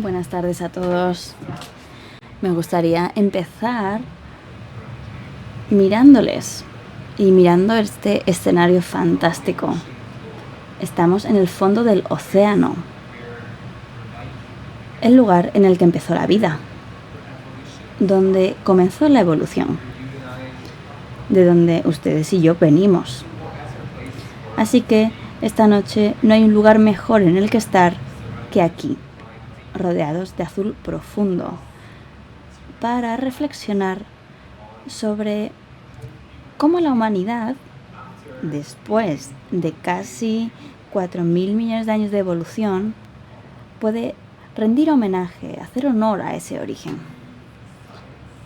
Buenas tardes a todos. Me gustaría empezar mirándoles y mirando este escenario fantástico. Estamos en el fondo del océano, el lugar en el que empezó la vida, donde comenzó la evolución, de donde ustedes y yo venimos. Así que esta noche no hay un lugar mejor en el que estar que aquí, rodeados de azul profundo, para reflexionar sobre cómo la humanidad, después de casi 4.000 millones de años de evolución, puede rendir homenaje, hacer honor a ese origen,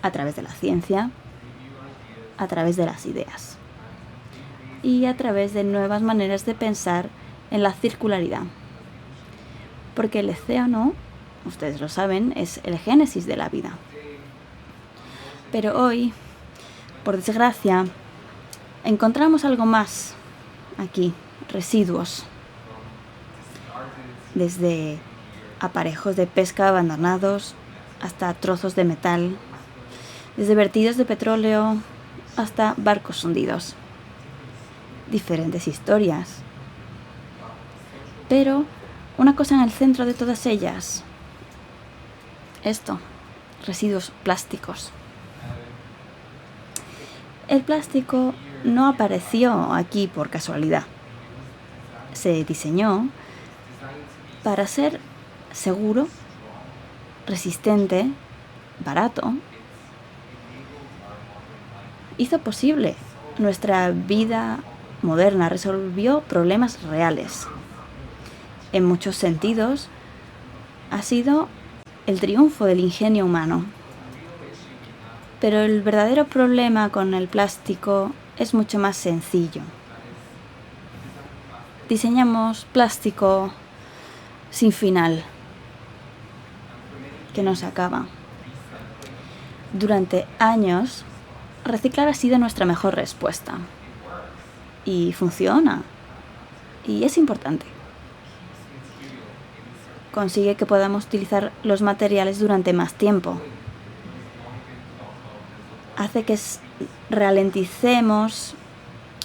a través de la ciencia, a través de las ideas y a través de nuevas maneras de pensar en la circularidad. Porque el océano, ustedes lo saben, es el génesis de la vida. Pero hoy, por desgracia, encontramos algo más aquí, residuos. Desde aparejos de pesca abandonados hasta trozos de metal, desde vertidos de petróleo hasta barcos hundidos. Diferentes historias. Pero una cosa en el centro de todas ellas. Esto, residuos plásticos. El plástico no apareció aquí por casualidad. Se diseñó para ser seguro, resistente, barato. Hizo posible nuestra vida moderna, resolvió problemas reales. En muchos sentidos, ha sido el triunfo del ingenio humano. Pero el verdadero problema con el plástico es mucho más sencillo. Diseñamos plástico sin final, que no se acaba. Durante años, reciclar ha sido nuestra mejor respuesta. Y funciona. Y es importante. Consigue que podamos utilizar los materiales durante más tiempo. Hace que ralenticemos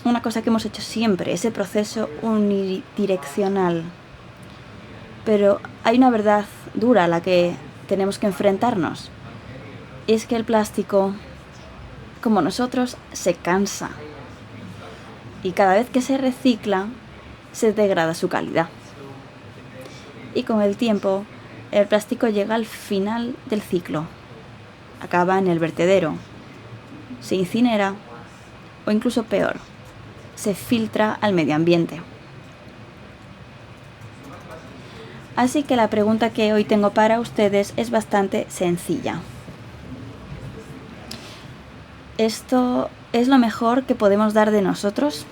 una cosa que hemos hecho siempre, ese proceso unidireccional. Pero hay una verdad dura a la que tenemos que enfrentarnos. Y es que el plástico, como nosotros, se cansa. Y cada vez que se recicla, se degrada su calidad. Y con el tiempo, el plástico llega al final del ciclo. Acaba en el vertedero. Se incinera o incluso peor, se filtra al medio ambiente. Así que la pregunta que hoy tengo para ustedes es bastante sencilla. ¿Esto es lo mejor que podemos dar de nosotros?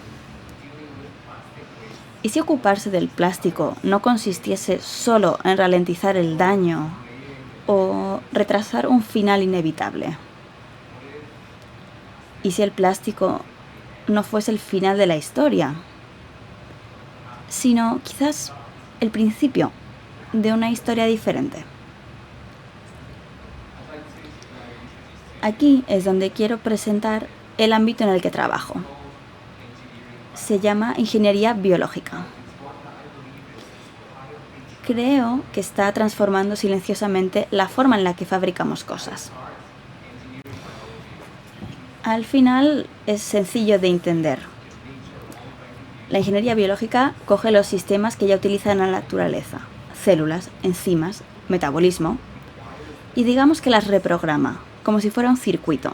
¿Y si ocuparse del plástico no consistiese solo en ralentizar el daño o retrasar un final inevitable? ¿Y si el plástico no fuese el final de la historia, sino quizás el principio de una historia diferente? Aquí es donde quiero presentar el ámbito en el que trabajo. Se llama ingeniería biológica. Creo que está transformando silenciosamente la forma en la que fabricamos cosas. Al final es sencillo de entender. La ingeniería biológica coge los sistemas que ya utiliza la naturaleza, células, enzimas, metabolismo, y digamos que las reprograma, como si fuera un circuito,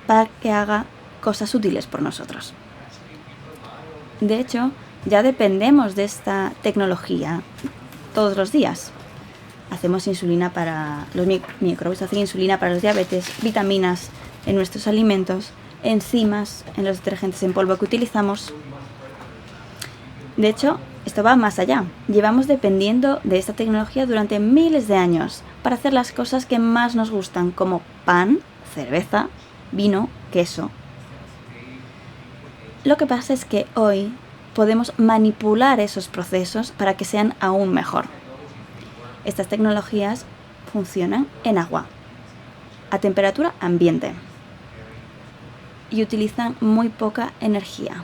para que haga cosas útiles por nosotros. De hecho, ya dependemos de esta tecnología todos los días. Hacemos insulina para los microbios, hacen insulina para los diabetes, vitaminas en nuestros alimentos, enzimas en los detergentes en polvo que utilizamos. De hecho, esto va más allá. Llevamos dependiendo de esta tecnología durante miles de años para hacer las cosas que más nos gustan, como pan, cerveza, vino, queso. Lo que pasa es que hoy podemos manipular esos procesos para que sean aún mejor. Estas tecnologías funcionan en agua, a temperatura ambiente, y utilizan muy poca energía.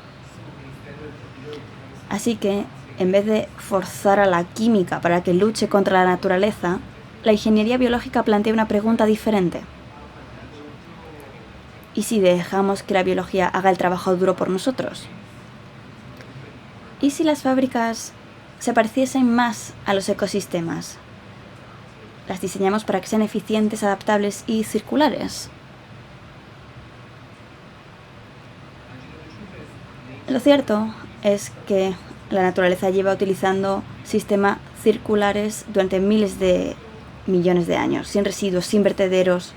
Así que, en vez de forzar a la química para que luche contra la naturaleza, la ingeniería biológica plantea una pregunta diferente. ¿Y si dejamos que la biología haga el trabajo duro por nosotros? ¿Y si las fábricas se pareciesen más a los ecosistemas? Las diseñamos para que sean eficientes, adaptables y circulares. Lo cierto es que la naturaleza lleva utilizando sistemas circulares durante miles de millones de años, sin residuos, sin vertederos.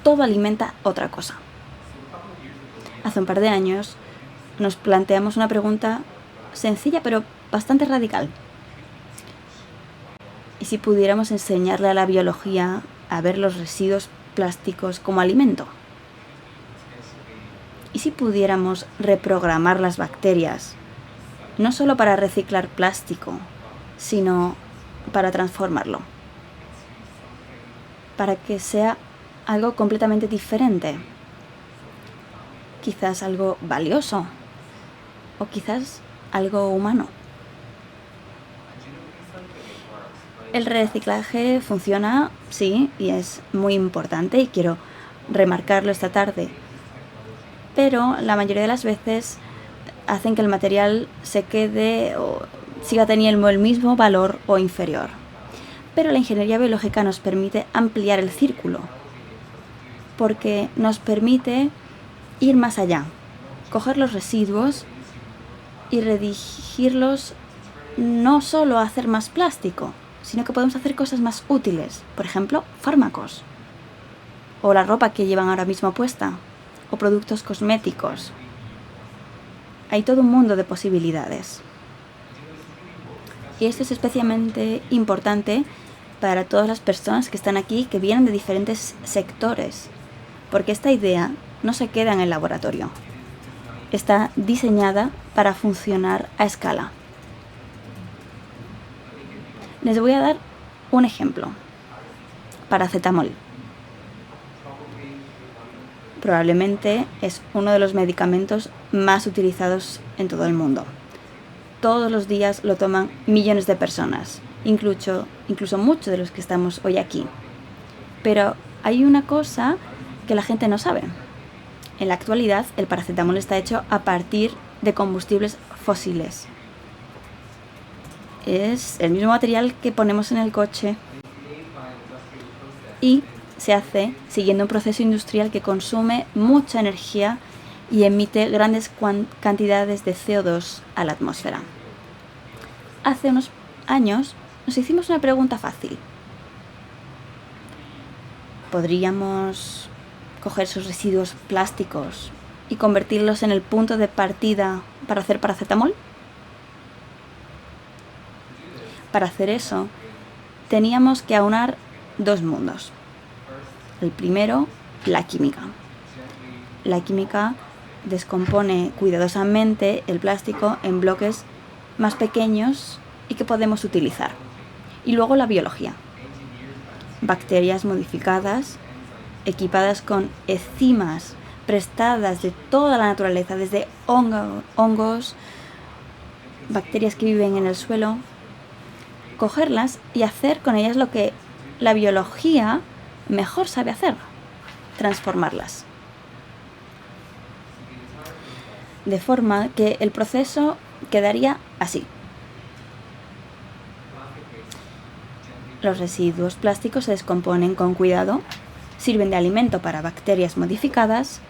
Todo alimenta otra cosa. Hace un par de años nos planteamos una pregunta sencilla pero bastante radical. ¿Y si pudiéramos enseñarle a la biología a ver los residuos plásticos como alimento? ¿Y si pudiéramos reprogramar las bacterias, no solo para reciclar plástico, sino para transformarlo? Para que sea algo completamente diferente. Quizás algo valioso, o quizás algo humano. El reciclaje funciona, sí, y es muy importante y quiero remarcarlo esta tarde. Pero la mayoría de las veces hacen que el material se quede o siga teniendo el mismo valor o inferior. Pero la ingeniería biológica nos permite ampliar el círculo, porque nos permite ir más allá, coger los residuos y redirigirlos no solo a hacer más plástico, sino que podemos hacer cosas más útiles, por ejemplo, fármacos, o la ropa que llevan ahora mismo puesta, o productos cosméticos. Hay todo un mundo de posibilidades. Y esto es especialmente importante para todas las personas que están aquí, que vienen de diferentes sectores, porque esta idea no se queda en el laboratorio. Está diseñada para funcionar a escala. Les voy a dar un ejemplo. Paracetamol. Probablemente es uno de los medicamentos más utilizados en todo el mundo. Todos los días lo toman millones de personas, incluso muchos de los que estamos hoy aquí. Pero hay una cosa que la gente no sabe. En la actualidad, el paracetamol está hecho a partir de combustibles fósiles. Es el mismo material que ponemos en el coche y se hace siguiendo un proceso industrial que consume mucha energía y emite grandes cantidades de CO2 a la atmósfera. Hace unos años nos hicimos una pregunta fácil. ¿Podríamos coger esos residuos plásticos y convertirlos en el punto de partida para hacer paracetamol? Para hacer eso, teníamos que aunar dos mundos. El primero, la química. La química descompone cuidadosamente el plástico en bloques más pequeños y que podemos utilizar. Y luego la biología. Bacterias modificadas, equipadas con enzimas prestadas de toda la naturaleza, desde hongos, bacterias que viven en el suelo, cogerlas y hacer con ellas lo que la biología mejor sabe hacer, transformarlas. De forma que el proceso quedaría así. Los residuos plásticos se descomponen con cuidado, sirven de alimento para bacterias modificadas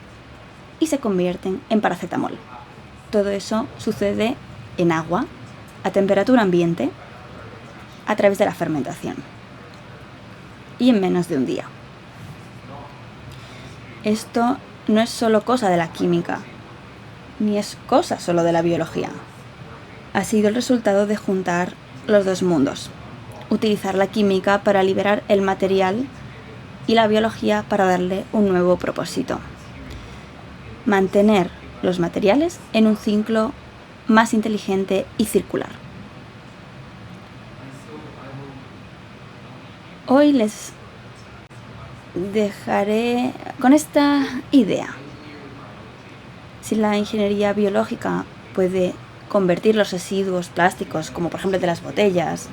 y se convierten en paracetamol. Todo eso sucede en agua, a temperatura ambiente, a través de la fermentación y en menos de un día. Esto no es solo cosa de la química, ni es cosa solo de la biología. Ha sido el resultado de juntar los dos mundos, utilizar la química para liberar el material y la biología para darle un nuevo propósito. Mantener los materiales en un ciclo más inteligente y circular. Hoy les dejaré con esta idea. Si la ingeniería biológica puede convertir los residuos plásticos, como por ejemplo de las botellas,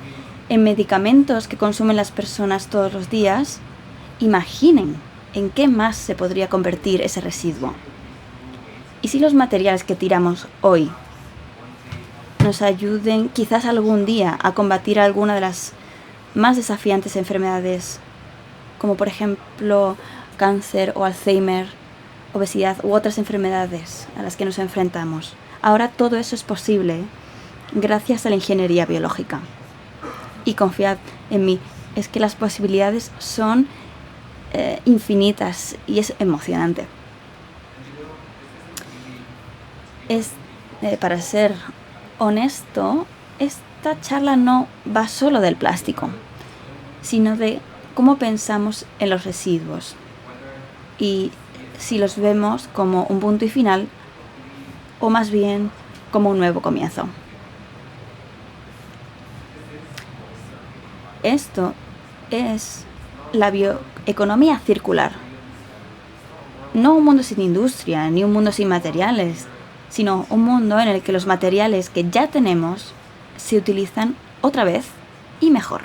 en medicamentos que consumen las personas todos los días, imaginen en qué más se podría convertir ese residuo. ¿Y si los materiales que tiramos hoy nos ayuden quizás algún día a combatir alguna de las más desafiantes enfermedades, como por ejemplo cáncer o Alzheimer, obesidad u otras enfermedades a las que nos enfrentamos? Ahora todo eso es posible gracias a la ingeniería biológica. Y confiad en mí, es que las posibilidades son infinitas y es emocionante. Para ser honesto, esta charla no va solo del plástico, sino de cómo pensamos en los residuos y si los vemos como un punto y final o más bien como un nuevo comienzo. Esto es la bioeconomía circular. No un mundo sin industria, ni un mundo sin materiales, sino un mundo en el que los materiales que ya tenemos se utilizan otra vez y mejor.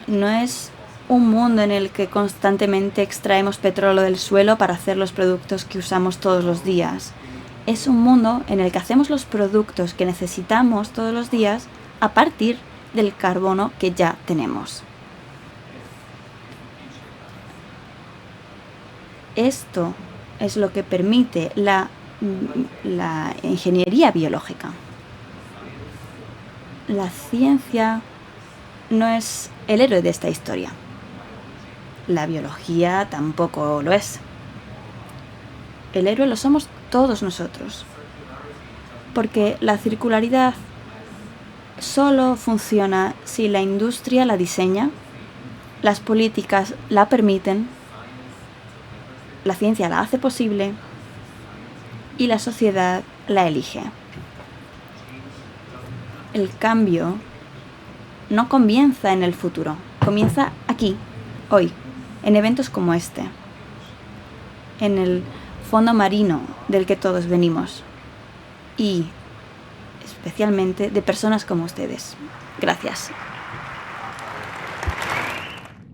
No es un mundo en el que constantemente extraemos petróleo del suelo para hacer los productos que usamos todos los días. Es un mundo en el que hacemos los productos que necesitamos todos los días a partir del carbono que ya tenemos. Esto es lo que permite la ingeniería biológica. La ciencia no es el héroe de esta historia. La biología tampoco lo es. El héroe lo somos todos nosotros. Porque la circularidad solo funciona si la industria la diseña, las políticas la permiten, la ciencia la hace posible y la sociedad la elige. El cambio no comienza en el futuro, comienza aquí, hoy, en eventos como este, en el fondo marino del que todos venimos y especialmente de personas como ustedes. Gracias.